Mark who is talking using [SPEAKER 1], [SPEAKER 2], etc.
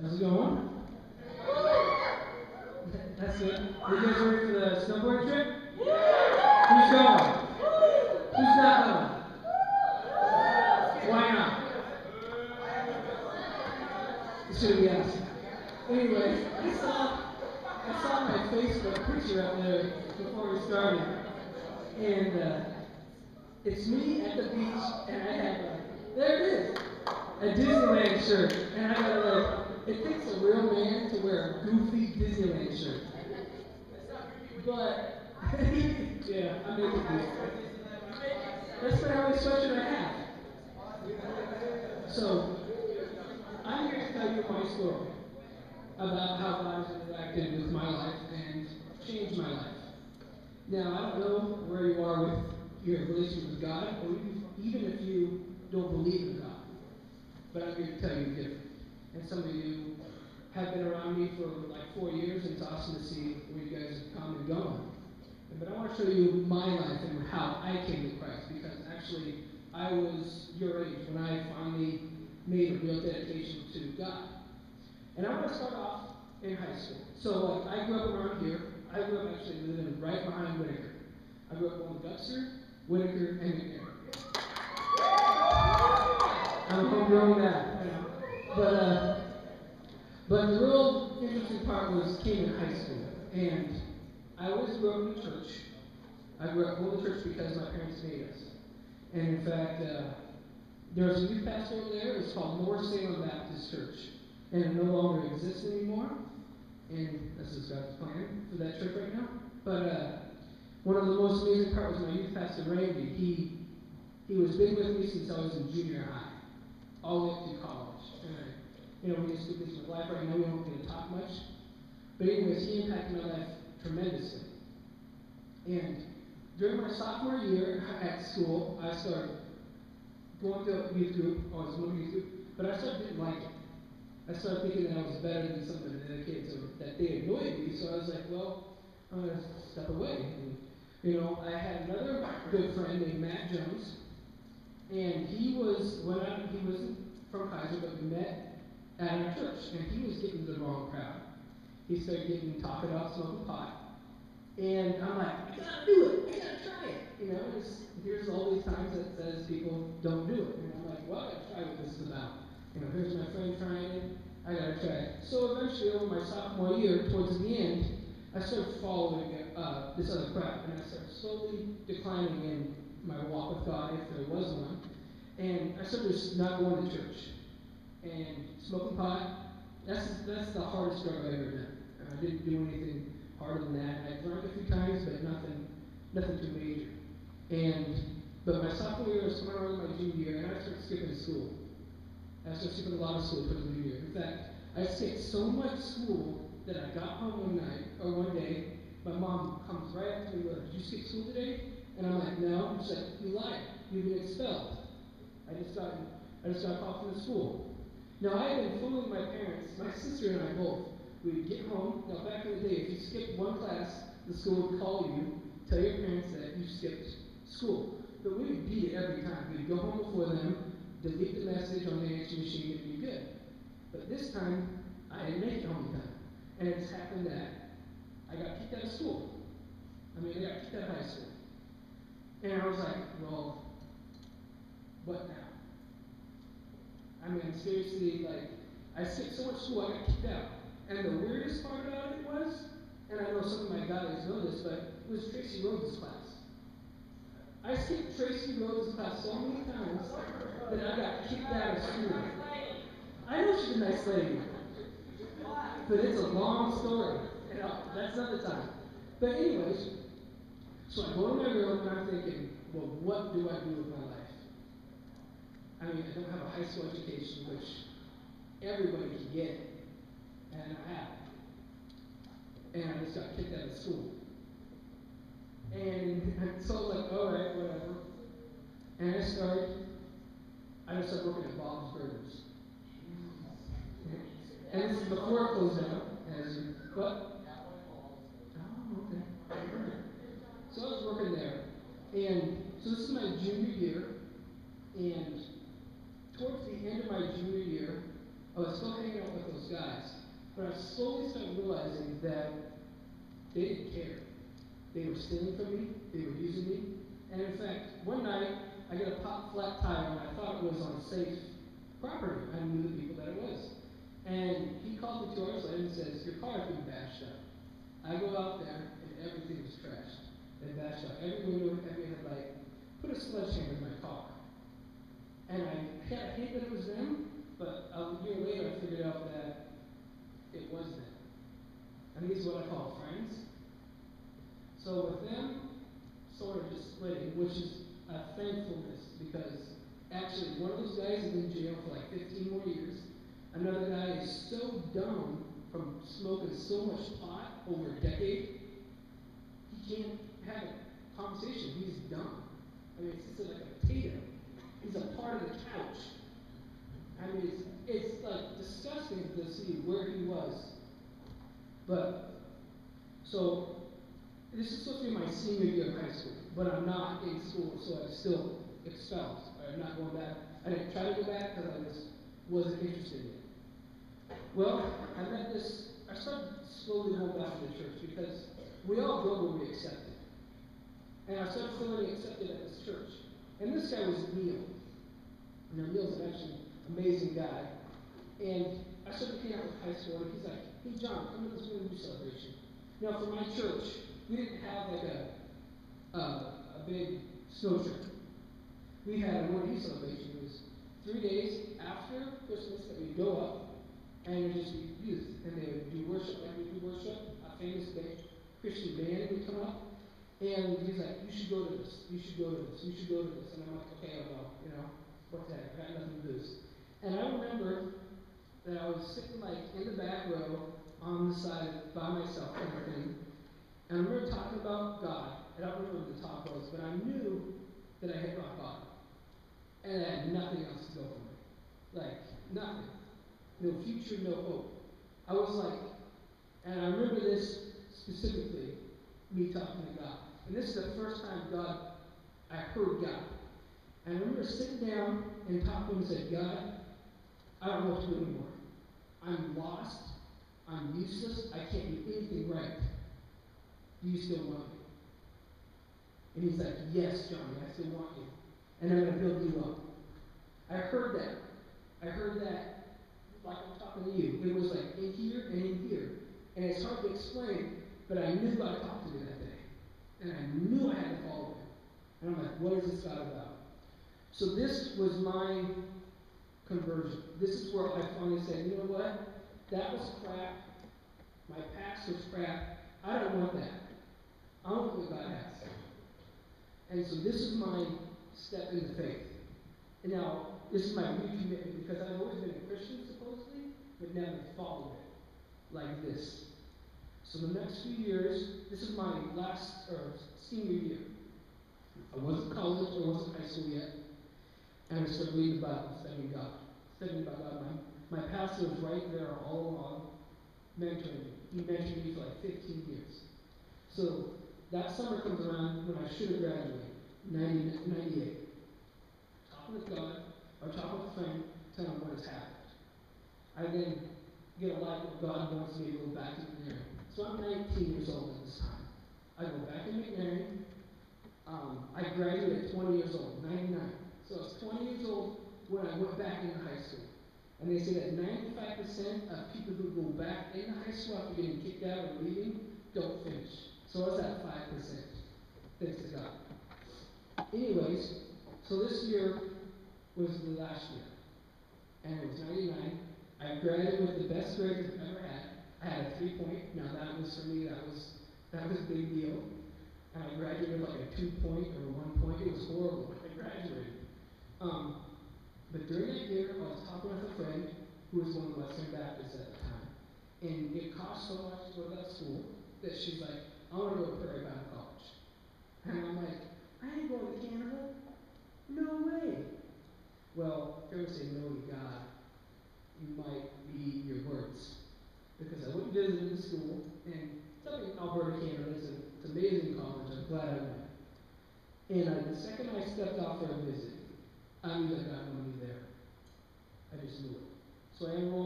[SPEAKER 1] How's it going? That's it. Are you guys ready for the snowboard trip? Who's going? Who's not going? Why not? So yes. Anyway, I saw my Facebook picture up there before we started, and it's me at the beach, and I have there it is, a Disneyland shirt, and I got it takes a real man to wear a goofy Disneyland shirt, but yeah, I'm making it. That's the only sweatshirt I have. So I'm here to tell you my story about how God has interacted with my life and changed my life. Now, I don't know where you are with your relationship with God, or even if you don't believe in God, but I'm here to tell you different. And some of you have been around me for like 4 years, and it's awesome to see where you guys have come and gone. But I want to show you my life and how I came to Christ, because actually I was your age when I finally made a real dedication to God. And I want to start off in high school. So I grew up around here. I grew up actually living right behind Whitaker. I grew up on Gutser, Whitaker, and McNair. I'm a homegrown guy. But the real interesting part came in high school. And I always grew up in church. I grew up going to church because my parents made us. And in fact, there was a youth pastor over there. It's called North Salem Baptist Church. And it no longer exists anymore. And this is God's plan for that church right now. But one of the most amazing parts was my youth pastor, Randy. He was big with me since I was in junior high, all the way up through college. And we just do this in my life right now. We don't get to talk much. But anyways, he impacted my life tremendously. And during my sophomore year at school, I started going to a youth group. I was in a youth group, but I started didn't like it. I started thinking that I was better than some of the other kids, or that they annoyed me. So I was like, well, I'm going to step away. And, I had another good friend named Matt Jones, and he wasn't from Kaiser, but we met at our church, and he was getting the wrong crowd. He started getting talked about smoking pot, and I'm like, I gotta do it, I gotta try it. Here's all these times that says people don't do it, and I'm like, well, I gotta try what this is about. Here's my friend trying it, I gotta try it. So eventually, over my sophomore year, towards the end, I started following this other crowd, and I started slowly declining in my walk with God, if there was one. And I started just not going to church. And smoking pot, that's the hardest drug I've ever done. I didn't do anything harder than that. I drank a few times, but nothing too major. But my sophomore year was coming around my junior year, and I started skipping school. I started skipping a lot of school towards the new year. In fact, I skipped so much school that I got home one day, my mom comes right up to me and goes, did you skip school today? And I'm like, no. She's like, you lied. You've been expelled. I just got called from the school. Now, I had been fooling my parents, my sister and I both. We'd get home. Now, back in the day, if you skipped one class, the school would call you, tell your parents that you skipped school. But we would beat it every time. We'd go home before them, delete the message on the answering machine, and be good. But this time, I didn't make it home in time. And it's happened that I got kicked out of school. I got kicked out of high school. And I was like, well, what now? Seriously, I skipped so much school, I got kicked out. And the weirdest part about it was, and I know some of my guys know this, but it was Tracy Rhodes' class. I skipped Tracy Rhodes' class so many times that I got kicked out of school. I know she's a nice lady, but it's a long story. That's another time. But anyways, so I go to my room and I'm thinking, well, what do I do with my life? I don't have a high school education, which everybody can get, and I don't have it. And I just got kicked out of school. And so I was like, all right, whatever. And I just started working at Bob's Burgers. And this is before it closed down. What? Oh, okay. So I was working there. And so this is my junior year. And towards the end of my junior year, I was still hanging out with those guys. But I slowly started realizing that they didn't care. They were stealing from me, they were using me. And in fact, one night, I got a pop flat tire and I thought it was on safe property. I knew the people that it was. And he called me 2 hours later and says, your car's been bashed up. I go out there and everything was trashed. They bashed up every window, every headlight, put a sledgehammer in my car. And I hate that it was them, but a year later I figured out that it was them. And these are what I call friends. So with them, sort of just splitting, which is a thankfulness, because actually one of those guys is in jail for like 15 more years. Another guy is so dumb from smoking so much pot over a decade, he can't have a conversation. He's dumb. I mean, it's just like a potato. He's a part of the couch. I mean, it's like disgusting to see where he was. But, so, this is supposed to be my senior year of high school, but I'm not in school, so I'm still expelled. I'm not going back. I didn't try to go back because I just wasn't interested in it. Well, I started slowly going back to the church because we all go where we accept it. And I started feeling accepted at this church. And this guy was Neil. Now, Neil's an actually amazing guy. And I started hanging out with high school, and he's like, hey, John, come to this New Year celebration. Now, for my church, we didn't have like a big snow trip. We had a New Year celebration. It was 3 days after Christmas that we'd go up, and it would just be youth. And they would do worship, like we do worship. A famous Christian band would come up. And he's like, you should go to this, you should go to this, you should go to this. And I'm like, okay, I'll go, what the heck, I got nothing to lose. And I remember that I was sitting like in the back row on the side by myself kind of thing. And I remember talking about God. I don't remember what the talk was, but I knew that I hit rock bottom. And I had nothing else to go for me. Like, nothing. No future, no hope. I was like, and I remember this specifically, me talking to God. And this is the first time I heard God. And I remember sitting down and talking and said, God, I don't know what to do anymore. I'm lost. I'm useless. I can't do anything right. Do you still want me? And he's like, yes, Johnny, I still want you. And I'm going to build you up. I heard that. I heard that like I'm talking to you. It was like in here and in here. And it's hard to explain, but I knew God talked to me that day. And I knew I had to follow him. And I'm like, what is this God about? So this was my conversion. This is where I finally said, you know what? That was crap. My past was crap. I don't want that. I want what God has. And so this is my step into faith. And now, this is my recommitment because I've always been a Christian, supposedly, but never followed it like this. So the next few years, this is my senior year. I wasn't college, I wasn't high school yet. And I started reading the Bible, studying God. Studying about God. My pastor was right there all along, mentoring me. He mentored me for like 15 years. So that summer comes around when I should have graduated, 98. Talking with God, or talking with a friend, telling him what has happened. I then get a life where God wants me to go back to McNary. So I'm 19 years old at this time. I go back to McNary. I graduated at 20 years old, 99. So I was 20 years old when I went back into high school. And they say that 95% of people who go back into high school after getting kicked out or leaving don't finish. So I was at 5%. Thanks to God. Anyways, so this year was the last year. And it was 99. I graduated with the best grades I've ever had. I had a 3-point. Now that was for me, that was a big deal. And I graduated with like a 2-point or a 1 point. It was horrible. I graduated. But during that year, I was talking with a friend who was one of the Western Baptists at the time. And it cost so much to go to that school that she's like, I want to go to Prairie Valley College. And I'm like, I ain't going to Canada. No way. Well, if you ever say no to God, you might be your words. Because I went and visited the school, and it's up in Alberta, Canada. It's an amazing college. I'm glad I went. And the second I stepped off for a visit, I knew that God wanted me there. I just knew it. So I enrolled